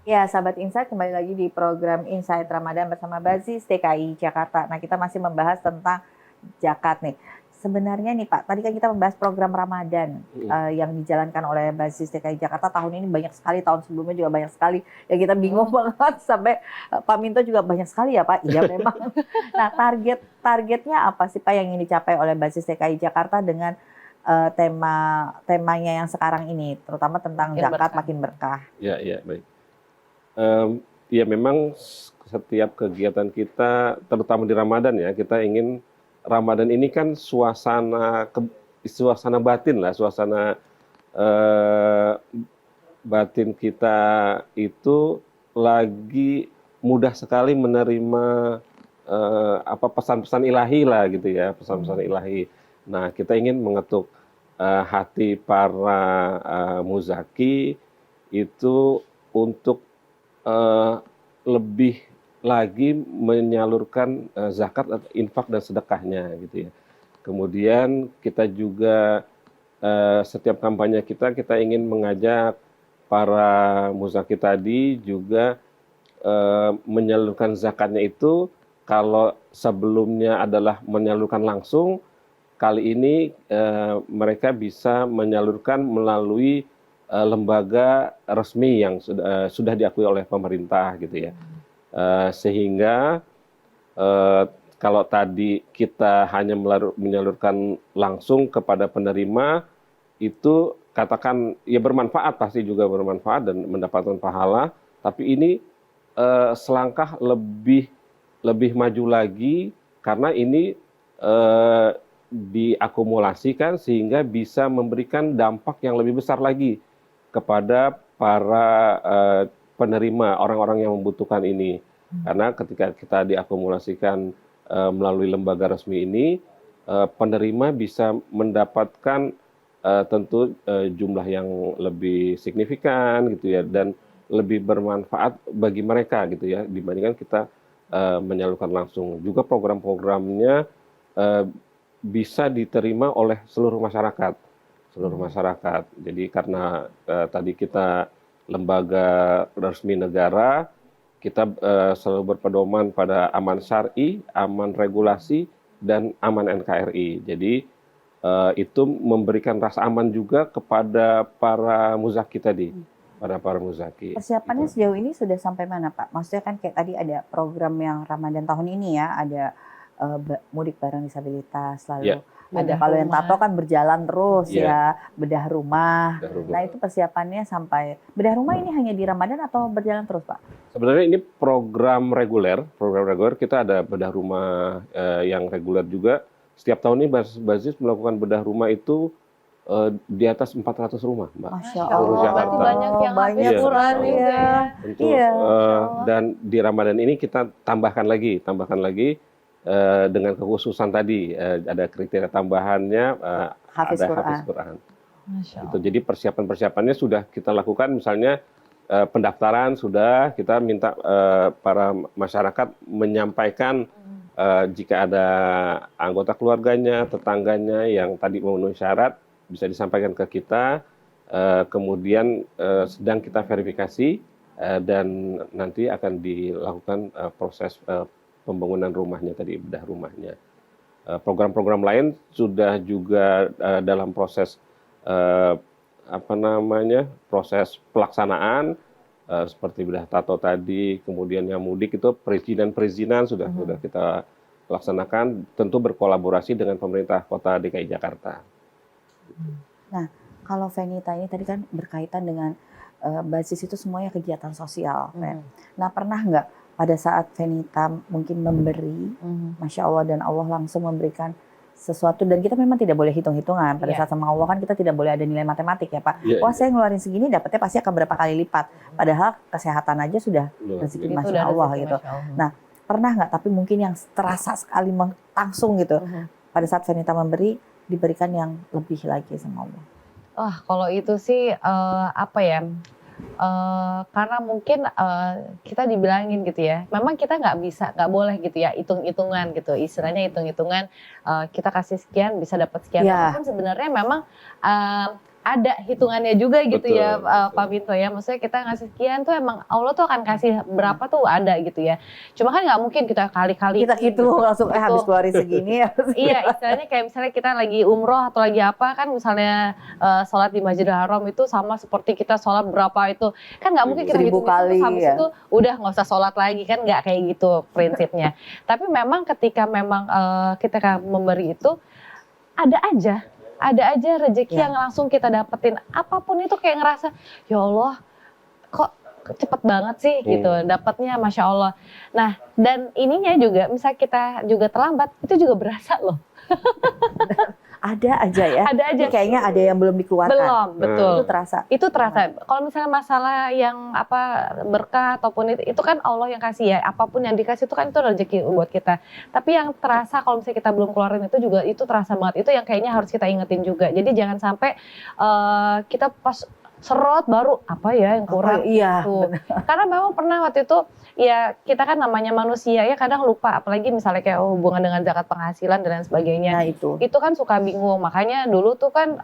Ya, sahabat Insight, kembali lagi di program Insight Ramadan bersama Bazis TKI Jakarta. Nah, kita masih membahas tentang zakat nih. Sebenarnya nih Pak, tadi kan kita membahas program Ramadan yang dijalankan oleh Bazis TKI Jakarta tahun ini banyak sekali, tahun sebelumnya juga banyak sekali. Ya kita bingung banget sampai Pak Minto juga banyak sekali ya Pak. Iya memang. Nah, targetnya apa sih Pak yang ingin dicapai oleh Bazis TKI Jakarta dengan temanya yang sekarang ini, terutama tentang Makin zakat berkah. makin berkah. Ya, baik. Ya memang setiap kegiatan kita, terutama di Ramadan ya, kita ingin Ramadan ini kan suasana batin lah, suasana eh, batin kita itu lagi mudah sekali menerima pesan-pesan ilahi lah gitu ya, pesan-pesan ilahi. Nah, kita ingin mengetuk hati para muzaki itu untuk lebih lagi menyalurkan zakat atau infak dan sedekahnya gitu ya. Kemudian kita juga setiap kampanye kita ingin mengajak para muzaki tadi juga menyalurkan zakatnya itu, kalau sebelumnya adalah menyalurkan langsung, kali ini mereka bisa menyalurkan melalui lembaga resmi yang sudah diakui oleh pemerintah gitu ya. Sehingga kalau tadi kita hanya menyalurkan langsung kepada penerima, itu katakan ya bermanfaat, pasti juga bermanfaat dan mendapatkan pahala, tapi ini selangkah lebih maju lagi karena ini diakumulasikan sehingga bisa memberikan dampak yang lebih besar lagi kepada para penerima, orang-orang yang membutuhkan ini. Karena ketika kita diakumulasikan melalui lembaga resmi ini, penerima bisa mendapatkan tentu jumlah yang lebih signifikan gitu ya, dan lebih bermanfaat bagi mereka gitu ya, dibandingkan kita menyalurkan langsung. Juga program-programnya bisa diterima oleh seluruh masyarakat. Jadi karena tadi kita lembaga resmi negara, kita selalu berpedoman pada aman syar'i, aman regulasi, dan aman NKRI. Jadi itu memberikan rasa aman juga kepada para muzaki tadi, para muzaki. Persiapannya Gitu. sejauh ini sudah sampai mana Pak? Maksudnya kan kayak tadi ada program yang Ramadan tahun ini ya, ada mudik bareng disabilitas, lalu Ya. ada Bedah kalau yang rumah. tato kan berjalan terus Iya. ya, bedah rumah. Bedah rumah. Nah itu persiapannya sampai, bedah rumah ini hanya di Ramadan atau berjalan terus Pak? Sebenarnya ini program reguler kita ada bedah rumah yang reguler juga. Setiap tahun ini Bazis melakukan bedah rumah itu di atas 400 rumah, Mbak. Masya Seluruh Allah, Jakarta. Berarti banyak yang banyak habis Quran Iya. juga ya. Tentu, Iya. dan di Ramadan ini kita tambahkan lagi dengan kekhususan tadi, ada kriteria tambahannya, Hafiz ada Quran. Hafiz Quran. Masya Gitu. Allah. Jadi persiapan-persiapannya sudah kita lakukan, misalnya pendaftaran sudah, kita minta para masyarakat menyampaikan jika ada anggota keluarganya, tetangganya yang tadi memenuhi syarat, bisa disampaikan ke kita, kemudian sedang kita verifikasi dan nanti akan dilakukan proses pembangunan rumahnya tadi, bedah rumahnya. Program-program lain sudah juga dalam proses proses pelaksanaan, seperti bedah tato tadi, kemudian yang mudik itu perizinan sudah kita laksanakan, tentu berkolaborasi dengan pemerintah Kota DKI Jakarta. Nah, kalau Venita ini tadi kan berkaitan dengan basis itu semuanya kegiatan sosial. Nah, pernah nggak pada saat Venita mungkin memberi, Masya Allah, dan Allah langsung memberikan sesuatu, dan kita memang tidak boleh hitung-hitungan. Pada saat sama Allah kan kita tidak boleh ada nilai matematik ya Pak. Iya, Wah saya ngeluarin segini dapatnya pasti akan berapa kali lipat. Padahal kesehatan aja sudah rezeki Itu Masya udah Allah rezeki, gitu. Masya Allah. Nah, pernah nggak tapi mungkin yang terasa sekali langsung gitu, pada saat Venita memberi, diberikan yang lebih lagi sama Allah? Wah, kalau itu sih apa ya? Karena mungkin kita dibilangin gitu ya, memang kita nggak boleh gitu ya hitung-hitungan gitu, istilahnya hitung-hitungan kita kasih sekian bisa dapat sekian. Ya. Walaupun sebenarnya memang ada hitungannya juga gitu Betul, ya betul. Pak Binto ya. Maksudnya kita ngasih sekian tuh emang Allah tuh akan kasih berapa tuh ada gitu ya. Cuma kan nggak mungkin kita kali-kali Kita gitu langsung habis keluarin segini ya. Iya, istilahnya kayak misalnya kita lagi umroh atau lagi apa kan, misalnya sholat di Masjidil Haram itu sama seperti kita sholat berapa itu, kan nggak mungkin kita 1000 hitung kali, terus habis ya. itu udah nggak usah sholat lagi, kan nggak kayak gitu prinsipnya. Tapi memang ketika memang kita kan memberi itu ada aja rezeki Ya. yang langsung kita dapetin, apapun itu kayak ngerasa ya Allah kok cepet banget sih gitu dapatnya, Masya Allah. Nah, dan ininya juga misal kita juga terlambat itu juga berasa loh. Ada aja ya. Ada aja. Ini kayaknya ada yang belum dikeluarkan. Belum, betul. Itu terasa. Itu terasa. Kalau misalnya masalah yang apa berkah ataupun itu kan Allah yang kasih ya. Apapun yang dikasih itu kan itu rezeki buat kita. Tapi yang terasa kalau misalnya kita belum keluarin itu juga itu terasa banget. Itu yang kayaknya harus kita ingetin juga. Jadi jangan sampai kita pas serot baru apa ya yang kurang Iya. gitu. Karena memang pernah waktu itu ya kita kan namanya manusia ya kadang lupa, apalagi misalnya kayak hubungan dengan zakat penghasilan dan lain sebagainya. Nah itu. Itu kan suka bingung, makanya dulu tuh kan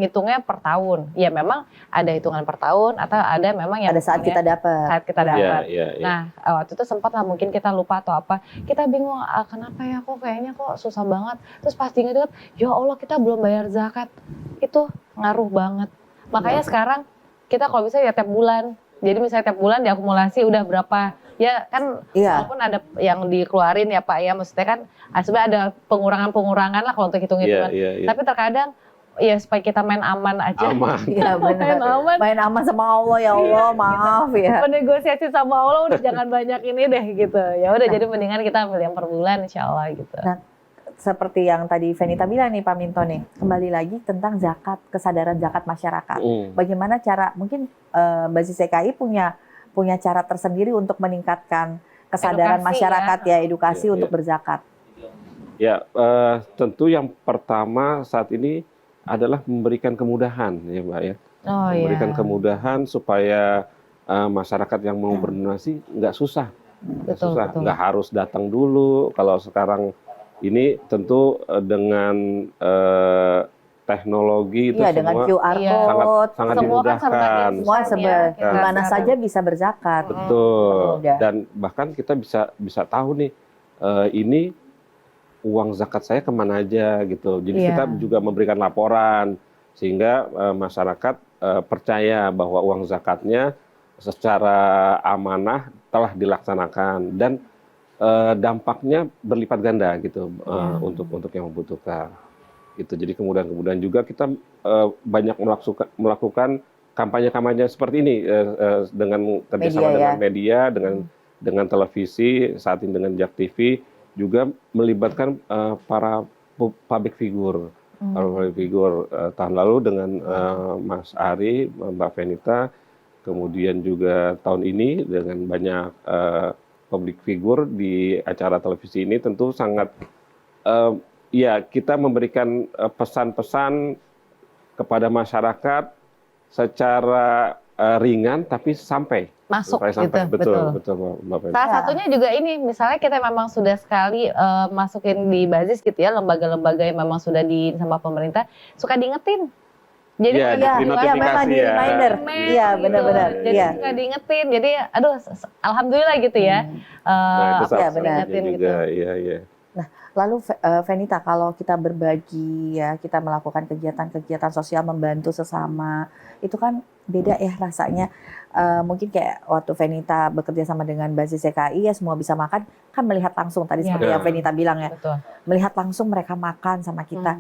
ngitungnya per tahun. Ya memang ada hitungan per tahun atau ada memang yang Ada saat kita dapat. saat kita dapat. Iya. Nah waktu itu sempat lah mungkin kita lupa atau apa, kita bingung kenapa ya kok kayaknya kok susah banget. Terus pas diinget, ya Allah kita belum bayar zakat, itu ngaruh banget. Makanya sekarang kita kalau bisa ya tiap bulan. Jadi misalnya tiap bulan diakumulasi udah berapa. Ya kan Iya. walaupun ada yang dikeluarin ya Pak ya. Maksudnya kan sebenarnya ada pengurangan-pengurangan lah kalau untuk hitung-hitungan. Iya. Tapi terkadang ya supaya kita main aman aja. Aman. Iya benar. Main aman. Main aman sama Allah ya Allah, maaf ya. Negosiasi sama Allah udah jangan banyak ini deh gitu. Ya udah jadi mendingan kita ambil yang per bulan insya Allah gitu. Nah, seperti yang tadi Venita bilang nih Pak Minto nih, kembali lagi tentang zakat, kesadaran zakat masyarakat. Bagaimana cara, mungkin Basis CKI punya cara tersendiri untuk meningkatkan kesadaran Edukasi, masyarakat ya, edukasi Iya, untuk iya. berzakat. Ya, tentu yang pertama saat ini adalah memberikan kemudahan ya Mbak ya. Oh Memberikan iya. kemudahan supaya masyarakat yang mau berdonasi nggak susah. Betul, betul. Nggak harus datang dulu. Kalau sekarang ini tentu dengan teknologi itu Iya, dengan semua QR Iya. code, sangat Semua kan serba dimudahkan. semua instan ya, kita di mana sekarang. saja bisa berzakat. Betul. Mudah. Dan bahkan kita bisa tahu nih ini uang zakat saya kemana aja gitu. Jadi Iya. kita juga memberikan laporan sehingga masyarakat percaya bahwa uang zakatnya secara amanah telah dilaksanakan dan dampaknya berlipat ganda gitu untuk yang membutuhkan. Gitu. Jadi kemudian juga kita banyak melakukan kampanye-kampanye seperti ini dengan kerjasama Media, dengan media, dengan televisi, saat ini dengan JAK TV juga melibatkan para public figure. Para public figure tahun lalu dengan Mas Ari, Mbak Venita, kemudian juga tahun ini dengan banyak public figure di acara televisi ini tentu sangat ya kita memberikan pesan-pesan kepada masyarakat secara ringan tapi sampai Masuk sampai. gitu, Betul Mbak Feni. Salah satunya juga ini, misalnya kita memang sudah sekali masukin di Basis gitu ya, lembaga-lembaga yang memang sudah sama pemerintah, suka diingetin. Jadi Iya, ada di Iya, notifikasi memang di ya. reminder. email Iya, gitu. benar-benar. Jadi Iya. suka diingetin. Jadi aduh alhamdulillah gitu ya. Nah, itu Iya, salah benar. satunya juga. Iya. Lalu Venita, kalau kita berbagi ya, kita melakukan kegiatan-kegiatan sosial membantu sesama, itu kan beda ya rasanya. Mungkin kayak waktu Venita bekerja sama dengan Basis CKI ya semua bisa makan, kan melihat langsung tadi Iya. seperti yang Venita bilang ya, Betul. melihat langsung mereka makan sama kita,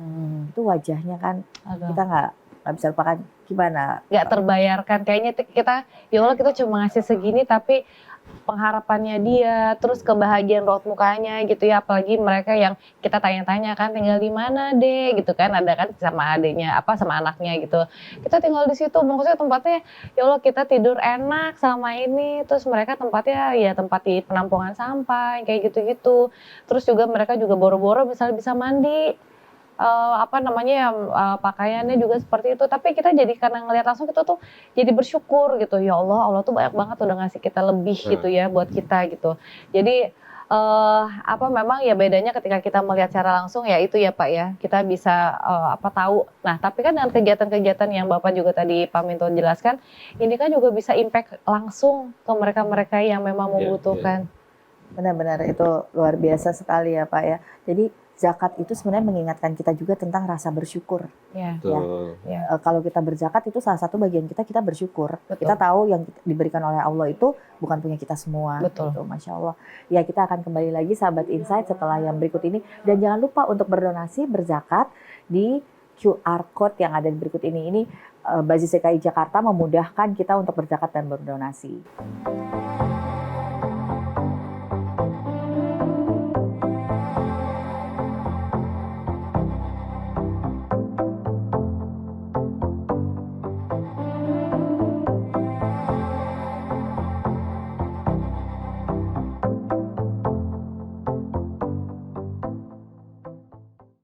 itu wajahnya kan Aduh. kita nggak bisa lupakan gimana. Nggak terbayarkan, kayaknya kita ya Allah kita cuma ngasih segini tapi pengharapannya dia, terus kebahagiaan raut mukanya gitu ya, apalagi mereka yang kita tanya-tanya kan tinggal di mana deh gitu kan, ada kan sama adiknya apa sama anaknya gitu, kita tinggal di situ, maksudnya tempatnya ya Allah kita tidur enak selama ini, terus mereka tempatnya ya tempat di penampungan sampah kayak gitu-gitu, terus juga mereka juga boro-boro misalnya bisa mandi. Pakaiannya juga seperti itu, tapi kita jadi karena ngelihat langsung kita tuh jadi bersyukur gitu, ya Allah tuh banyak banget udah ngasih kita lebih gitu ya buat kita gitu. Jadi apa memang ya bedanya ketika kita melihat secara langsung ya itu ya Pak ya, kita bisa apa tahu. Nah, tapi kan dengan kegiatan-kegiatan yang Bapak juga tadi Pak Minto jelaskan, ini kan juga bisa impact langsung ke mereka-mereka yang memang Iya, membutuhkan. Benar-benar itu luar biasa sekali ya Pak ya. Jadi zakat itu sebenarnya mengingatkan kita juga tentang rasa bersyukur. Ya, betul. Kalau kita berzakat itu salah satu bagian kita bersyukur. Betul. Kita tahu yang diberikan oleh Allah itu bukan punya kita semua. Betul. Gitu, Masya Allah. Ya kita akan kembali lagi sahabat Insight setelah yang berikut ini. Dan jangan lupa untuk berdonasi, berzakat di QR Code yang ada di berikut ini. Ini Bazis DKI Jakarta memudahkan kita untuk berzakat dan berdonasi.